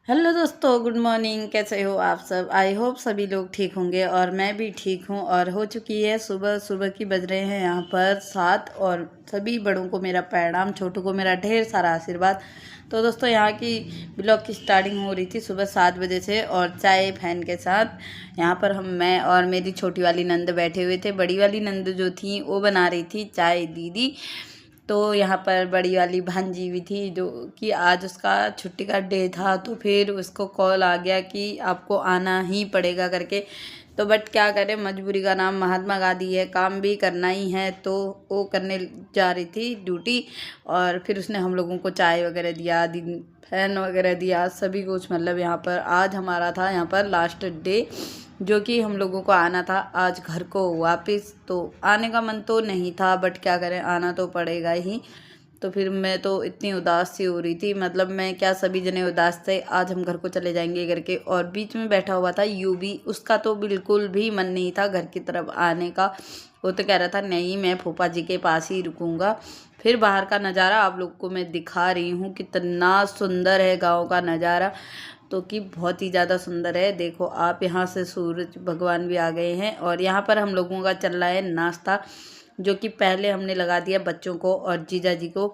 Hello दोस्तों, good morning. कैसे हो आप सब? आई होप सभी लोग ठीक होंगे और मैं भी ठीक हूँ। और हो चुकी है सुबह। सुबह की बज रहे हैं यहाँ पर 7 और सभी बड़ों को मेरा प्रणाम, छोटों को मेरा ढेर सारा आशीर्वाद। तो दोस्तों, यहाँ की ब्लॉग की स्टार्टिंग हो रही थी सुबह 7 बजे से और चाय फैन के साथ। यहाँ पर मैं और मेरी छोटी वाली नंद बैठे हुए थे। बड़ी वाली नंद जो थी वो बना रही थी चाय दीदी। तो यहाँ पर बड़ी वाली भांजी भी थी जो कि आज उसका छुट्टी का डे था, तो फिर उसको कॉल आ गया कि आपको आना ही पड़ेगा करके। तो बट क्या करें, मजबूरी का नाम महात्मा गांधी है, काम भी करना ही है। तो वो करने जा रही थी ड्यूटी और फिर उसने हम लोगों को चाय वगैरह दिया, दिन फैन वगैरह दिया, सभी कुछ। मतलब यहाँ पर आज हमारा था यहाँ पर लास्ट डे, जो कि हम लोगों को आना था आज घर को वापस। तो आने का मन तो नहीं था बट क्या करें, आना तो पड़ेगा ही। तो फिर मैं तो इतनी उदास सी हो रही थी, मतलब मैं क्या, सभी जने उदास थे आज हम घर को चले जाएंगे करके। और बीच में बैठा हुआ था यूबी, उसका तो बिल्कुल भी मन नहीं था घर की तरफ आने का। वो तो कह रहा था नहीं, मैं फूफा जी के पास ही रुकूंगा। फिर बाहर का नज़ारा आप लोग को मैं दिखा रही हूँ, कितना सुंदर है गाँव का नज़ारा। तो कि बहुत ही ज़्यादा सुंदर है। देखो आप, यहाँ से सूरज भगवान भी आ गए हैं और यहाँ पर हम लोगों का चल रहा है नाश्ता, जो कि पहले हमने लगा दिया बच्चों को और जीजा जी को।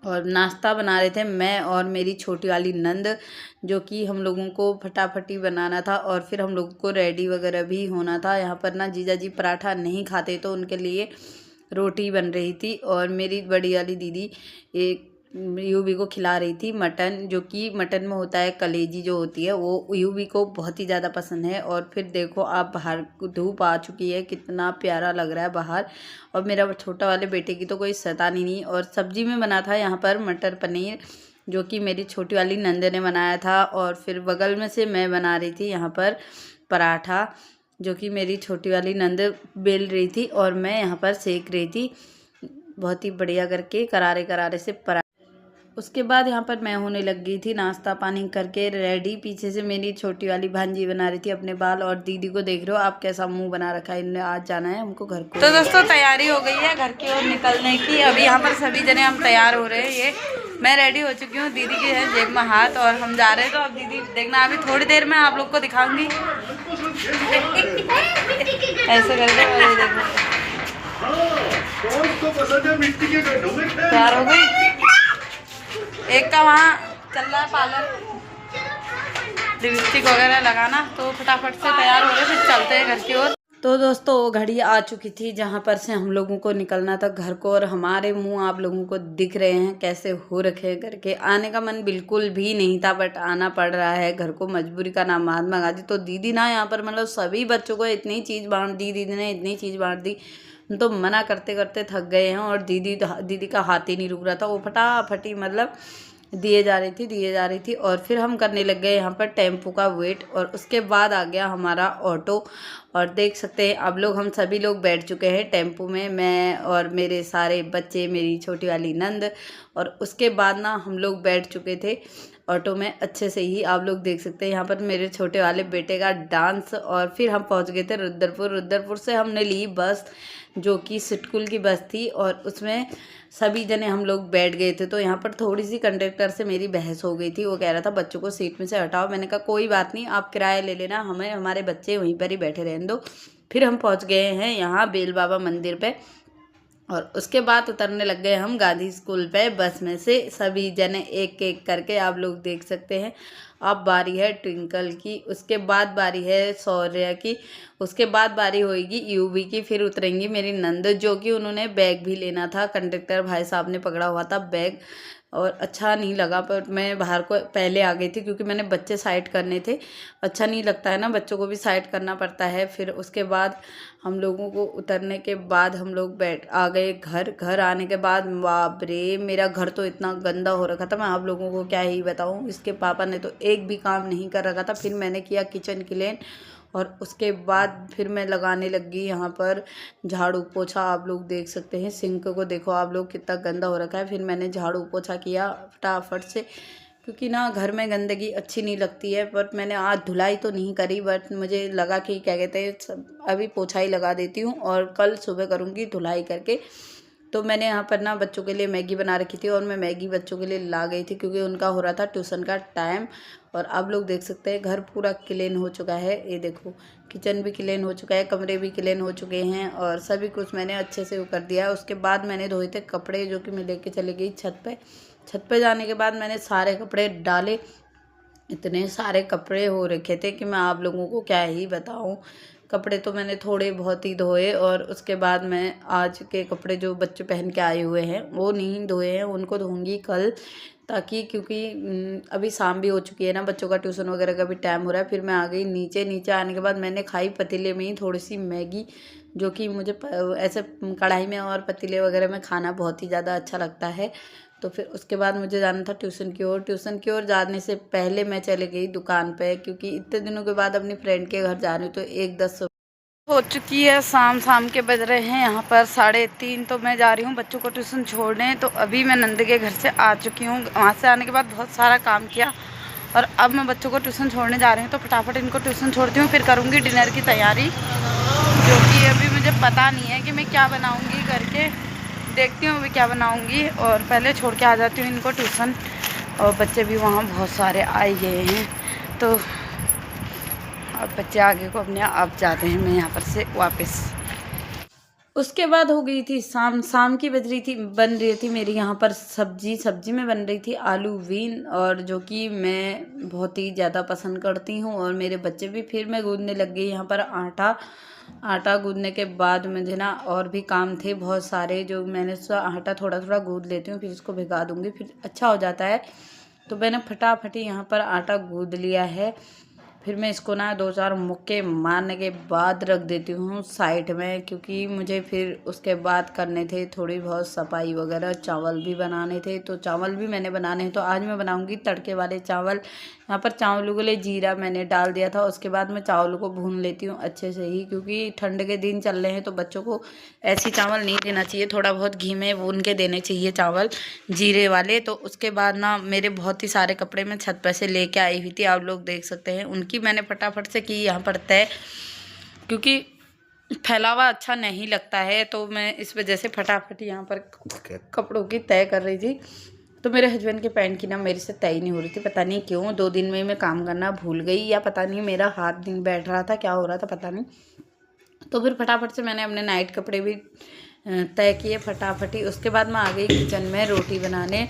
और नाश्ता बना रहे थे मैं और मेरी छोटी वाली नंद, जो कि हम लोगों को फटाफटी बनाना था और फिर हम लोगों को रेडी वगैरह भी होना था। यहाँ पर ना जीजा जी पराठा नहीं खाते, तो उनके लिए रोटी बन रही थी। और मेरी बड़ी वाली दीदी एक यूवी को खिला रही थी मटन, जो कि मटन में होता है कलेजी जो होती है, वो यूवी को बहुत ही ज़्यादा पसंद है। और फिर देखो आप, बाहर धूप आ चुकी है, कितना प्यारा लग रहा है बाहर। और मेरा छोटा वाले बेटे की तो कोई शैतानी नहीं। और सब्जी में बना था यहाँ पर मटर पनीर, जो कि मेरी छोटी वाली नंद ने बनाया था। और फिर बगल में से मैं बना रही थी यहाँ पर पराठा, जो कि मेरी छोटी वाली नंद बेल रही थी और मैं यहाँ पर सेक रही थी बहुत ही बढ़िया करके, करारे करारे से पराठा। उसके बाद यहाँ पर मैं होने लग गई थी नाश्ता पानी करके रेडी। पीछे से मेरी छोटी वाली भांजी बना रही थी अपने बाल। और दीदी को देख रहे हो आप, कैसा मुंह बना रखा है, इन्हें आज जाना है हमको घर को। तो दोस्तों, तैयारी हो गई है घर की ओर निकलने की। अभी यहाँ पर सभी जने हम तैयार हो रहे हैं। ये मैं रेडी हो चुकी हूँ, दीदी की है जेब में हाथ और हम जा रहे हैं। तो अब दीदी देखना, अभी थोड़ी देर में आप लोग को दिखाऊंगी। ऐसे करके तैयार हो गई। एक का वहाँ चल रहा है पार्लर, लिपस्टिक वगैरह लगाना, तो फटाफट से तैयार हो रहे फिर चलते हैं घर की ओर। तो दोस्तों, वो घड़ी आ चुकी थी जहाँ पर से हम लोगों को निकलना था घर को। और हमारे मुंह आप लोगों को दिख रहे हैं कैसे हो रखे हैं करके। आने का मन बिल्कुल भी नहीं था बट आना पड़ रहा है घर को, मजबूरी का नाम महात्मा गांधी। तो दीदी ना यहाँ पर मतलब सभी बच्चों को इतनी चीज़ बांट दी, दीदी ने इतनी चीज़ बांट दी, तो मना करते करते थक गए हैं। और दीदी का हाथ ही नहीं रुक रहा था, वो फटाफटी मतलब दिए जा रही थी। और फिर हम करने लग गए यहाँ पर टेम्पो का वेट। और उसके बाद आ गया हमारा ऑटो। और देख सकते हैं अब लोग, हम सभी लोग बैठ चुके हैं टेम्पो में, मैं और मेरे सारे बच्चे, मेरी छोटी वाली नंद। और उसके बाद ना हम लोग बैठ चुके थे ऑटो में अच्छे से ही। आप लोग देख सकते हैं यहाँ पर मेरे छोटे वाले बेटे का डांस। और फिर हम पहुँच गए थे रुद्रपुर से हमने ली बस, जो कि सिटकुल की बस थी। और उसमें सभी जने हम लोग बैठ गए थे। तो यहाँ पर थोड़ी सी कंडक्टर से मेरी बहस हो गई थी। वो कह रहा था बच्चों को सीट में से हटाओ। मैंने कहा कोई बात नहीं, आप किराया ले लेना, हमें हमारे बच्चे वहीं पर ही बैठे रहने दो। फिर हम पहुँच गए हैं यहाँ बेल बाबा मंदिर पे। और उसके बाद उतरने लग गए हम गांधी स्कूल पे बस में से, सभी जने एक एक करके। आप लोग देख सकते हैं। अब बारी है ट्विंकल की, उसके बाद बारी है शौर्य की, उसके बाद बारी होगी यूवी की। फिर उतरेंगी मेरी नंद, जो कि उन्होंने बैग भी लेना था, कंडक्टर भाई साहब ने पकड़ा हुआ था बैग। और अच्छा नहीं लगा, पर मैं बाहर को पहले आ गई थी क्योंकि मैंने बच्चे साइड करने थे। अच्छा नहीं लगता है ना, बच्चों को भी साइड करना पड़ता है। फिर उसके बाद हम लोगों को उतरने के बाद हम लोग बैठ आ गए घर आने के बाद बाप रे, मेरा घर तो इतना गंदा हो रखा था, मैं आप लोगों को क्या ही बताऊं। इसके पापा ने तो एक भी काम नहीं कर रखा था। फिर मैंने किया किचन क्लीन। और उसके बाद फिर मैं लगाने लग गई यहाँ पर झाड़ू पोछा। आप लोग देख सकते हैं सिंक को, देखो आप लोग कितना गंदा हो रखा है। फिर मैंने झाड़ू पोछा किया फटाफट से, क्योंकि ना घर में गंदगी अच्छी नहीं लगती है। बट मैंने आज धुलाई तो नहीं करी, बट मुझे लगा कि क्या कहते हैं, अभी पोछा ही लगा देती हूँ और कल सुबह करूँगी धुलाई करके। तो मैंने यहाँ पर ना बच्चों के लिए मैगी बना रखी थी और मैं मैगी बच्चों के लिए ला गई थी क्योंकि उनका हो रहा था ट्यूशन का टाइम। और आप लोग देख सकते हैं घर पूरा क्लीन हो चुका है। ये देखो किचन भी क्लीन हो चुका है, कमरे भी क्लीन हो चुके हैं और सभी कुछ मैंने अच्छे से वो कर दिया है। उसके बाद मैंने धोए थे कपड़े जो कि मैं लेके चली गई छत पे। छत पे जाने के बाद मैंने सारे कपड़े डाले। इतने सारे कपड़े हो रखे थे कि मैं आप लोगों को क्या ही बताऊं। कपड़े तो मैंने थोड़े बहुत ही धोए और उसके बाद मैं आज के कपड़े जो बच्चे पहन के आए हुए हैं वो नहीं धोए हैं, उनको धोऊंगी कल। ताकि क्योंकि अभी शाम भी हो चुकी है ना, बच्चों का ट्यूशन वगैरह का भी टाइम हो रहा है। फिर मैं आ गई नीचे। नीचे आने के बाद मैंने खाई पतीले में ही थोड़ी सी मैगी, जो कि मुझे ऐसे कढ़ाई में और पतीले वगैरह में खाना बहुत ही ज़्यादा अच्छा लगता है। तो फिर उसके बाद मुझे जाना था ट्यूशन की ओर। ट्यूशन की ओर जाने से पहले मैं चली गई दुकान पे, क्योंकि इतने दिनों के बाद अपनी फ्रेंड के घर जा रही हूँ तो 1:10 हो चुकी है। शाम के बज रहे हैं यहाँ पर 3:30। तो मैं जा रही हूँ बच्चों को ट्यूशन छोड़ने। तो अभी मैं नंद के घर से आ चुकी हूँ। वहाँ से आने के बाद बहुत सारा काम किया और अब मैं बच्चों को ट्यूशन छोड़ने जा रही हूँ। तो फटाफट इनको ट्यूशन छोड़ती हूँ, फिर करूँगी डिनर की तैयारी, जो कि अभी मुझे पता नहीं है कि मैं क्या बनाऊँगी करके। देखती हूँ अभी क्या बनाऊँगी और पहले छोड़ के आ जाती हूँ इनको ट्यूशन। और बच्चे भी वहाँ बहुत सारे आए गए हैं तो अब बच्चे आगे को अपने आप जाते हैं। मैं यहाँ पर से वापस। उसके बाद हो गई थी शाम की बन रही थी मेरी यहाँ पर सब्जी में बन रही थी आलू बीन, और जो कि मैं बहुत ही ज़्यादा पसंद करती हूँ। और मेरे बच्चे भी। फिर मैं गूँथने लग गई यहाँ पर आटा गूँथने के बाद मुझे ना और भी काम थे बहुत सारे, जो मैंने आटा थोड़ा थोड़ा गूँथ लेती हूँ, फिर इसको भिगा दूँगी, फिर अच्छा हो जाता है। तो मैंने फटाफट यहाँ पर आटा गूँथ लिया है। फिर मैं इसको ना 2-4 मुक्के मारने के बाद रख देती हूँ साइड में, क्योंकि मुझे फिर उसके बाद करने थे थोड़ी बहुत सफाई वगैरह। चावल भी बनाने थे तो चावल भी मैंने बनाने हैं। तो आज मैं बनाऊँगी तड़के वाले चावल। यहाँ पर चावलों के लिए जीरा मैंने डाल दिया था। उसके बाद मैं चावलों को भून लेती हूँ अच्छे से ही, क्योंकि ठंड के दिन चल रहे हैं तो बच्चों को ऐसी चावल नहीं देना चाहिए, थोड़ा बहुत घी में भून के देने चाहिए चावल जीरे वाले। तो उसके बाद ना मेरे बहुत ही सारे कपड़े मैं छत पर से लेके आई हुई थी, आप लोग देख सकते हैं। उनकी मैंने फटाफट से की यहाँ पर तय, क्योंकि फैलावा अच्छा नहीं लगता है। तो मैं इस वजह से फटाफट यहाँ पर कपड़ों की तय कर रही थी। तो मेरे हस्बैंड के पैंट की ना मेरे से तय नहीं हो रही थी, पता नहीं क्यों। 2 दिन में मैं काम करना भूल गई, या पता नहीं मेरा हाथ नहीं बैठ रहा था, क्या हो रहा था पता नहीं। तो फिर फटाफट से मैंने अपने नाइट कपड़े भी तय किए फटाफट ही। उसके बाद मैं आ गई किचन में रोटी बनाने।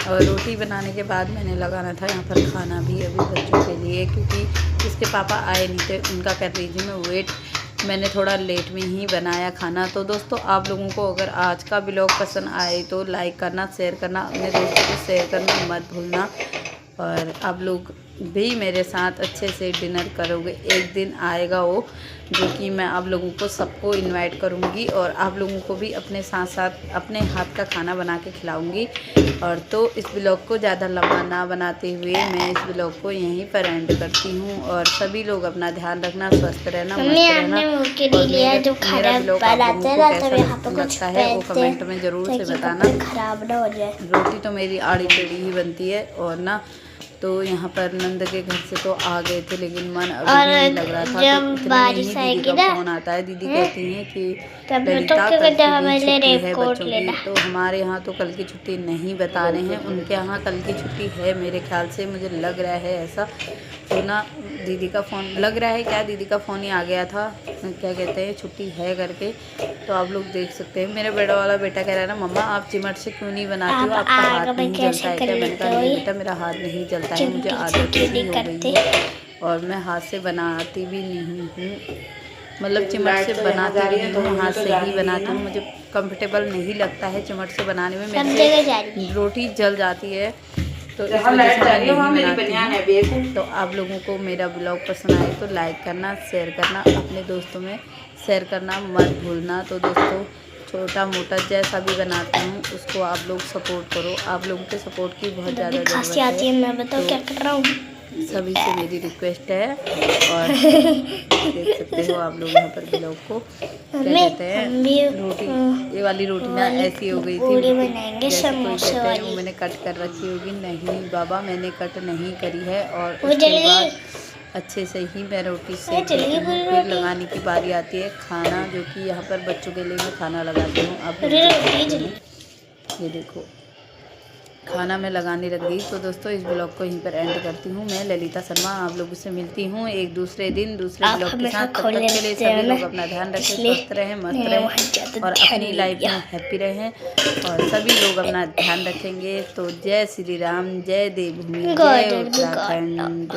और रोटी बनाने के बाद मैंने लगाना था यहाँ पर खाना भी अभी बच्चों के लिए, क्योंकि इसके पापा आए नहीं थे, उनका कर रही थी मैं वेट। मैंने थोड़ा लेट में ही बनाया खाना। तो दोस्तों आप लोगों को अगर आज का ब्लॉग पसंद आए तो लाइक करना, शेयर करना, अपने दोस्तों को शेयर करना मत भूलना। और आप लोग भी मेरे साथ अच्छे से डिनर करोगे। एक दिन आएगा वो, जो कि मैं आप लोगों को सबको इनवाइट करूंगी और आप लोगों को भी अपने साथ साथ अपने हाथ का खाना बना के खिलाऊंगी। और तो इस ब्लॉग को ज़्यादा लंबा ना बनाते हुए मैं इस ब्लॉग को यहीं पर एंड करती हूँ। और सभी लोग अपना ध्यान रखना, स्वस्थ रहना, मस्त रहना। और मेरा ब्लॉग आप लोगों को कैसा लगता है वो कमेंट में ज़रूर से बताना। खराब ना हो जाए। रोटी तो मेरी आड़ी टेढ़ी ही बनती है। और ना तो यहाँ पर नंद के घर से तो आ गए थे, लेकिन मन अभी भी नहीं लग रहा था। तो इतने में ही दीदी का फोन आता है। दीदी कहती हैं कि ललिता कल की छुट्टी है बच्चों की। तो हमारे यहाँ तो कल की छुट्टी नहीं बता रहे हैं, उनके यहाँ कल की छुट्टी है मेरे ख्याल से, मुझे लग रहा है ऐसा। तो ना दीदी का फ़ोन लग रहा है, क्या दीदी का फ़ोन ही आ गया था, क्या कहते हैं छुट्टी है करके। तो आप लोग देख सकते हैं मेरा बड़ा वाला बेटा कह रहा है ना, मम्मा आप चिमट से क्यों नहीं बनाती हो, आपका हाथ नहीं जलता है क्या। मैंने कहा नहीं बेटा मेरा हाथ नहीं जलता है, मुझे आदत नहीं हो गई है और मैं हाथ से बनाती भी नहीं हूँ। मतलब चिमट से बनाती नहीं हूँ, हाथ से ही बनाती हूँ। मुझे कंफर्टेबल नहीं लगता है चिमट से बनाने में, मेरे रोटी जल जाती है। तो इस वजह से मैं नहीं बनाती हूँ। तो आप लोगों को मेरा ब्लॉग पसंद आए तो लाइक करना, शेयर करना, अपने दोस्तों में शेयर करना मत भूलना। तो दोस्तों छोटा मोटा जैसा भी बनाती हूँ उसको आप लोग सपोर्ट करो, आप लोगों के सपोर्ट की बहुत ज़्यादा ज़रूरत है। मैं बताओ क्या कर रहा हूँ, सभी से मेरी रिक्वेस्ट है। और देख सकते हो आप लोग यहाँ पर ब्लॉग को क्या कहते हैं, रोटी ये वाली रोटी ना ऐसी हो गई थी जैसे कोई कहते हैं वो मैंने कट कर रखी होगी। नहीं बाबा मैंने कट नहीं करी है। और उसके बाद अच्छे से ही मैं रोटी सेक देती हूँ। फिर लगाने की बारी आती है खाना, जो कि यहाँ पर बच्चों के लिए मैं खाना लगाती हूँ। आप ये देखो खाना मैं लगाने लग गई। तो दोस्तों इस ब्लॉग को यहीं पर एंड करती हूँ। मैं ललिता शर्मा आप लोगों से मिलती हूँ एक दूसरे दिन दूसरे ब्लॉग के साथ। तब तक के लिए सभी लोग अपना ध्यान रखें, स्वस्थ रहें, मस्त रहें और अपनी लाइफ में हैप्पी रहें। और सभी लोग अपना ध्यान रखेंगे। तो जय श्री राम, जय देवभूमि, जय उत्तराखंड।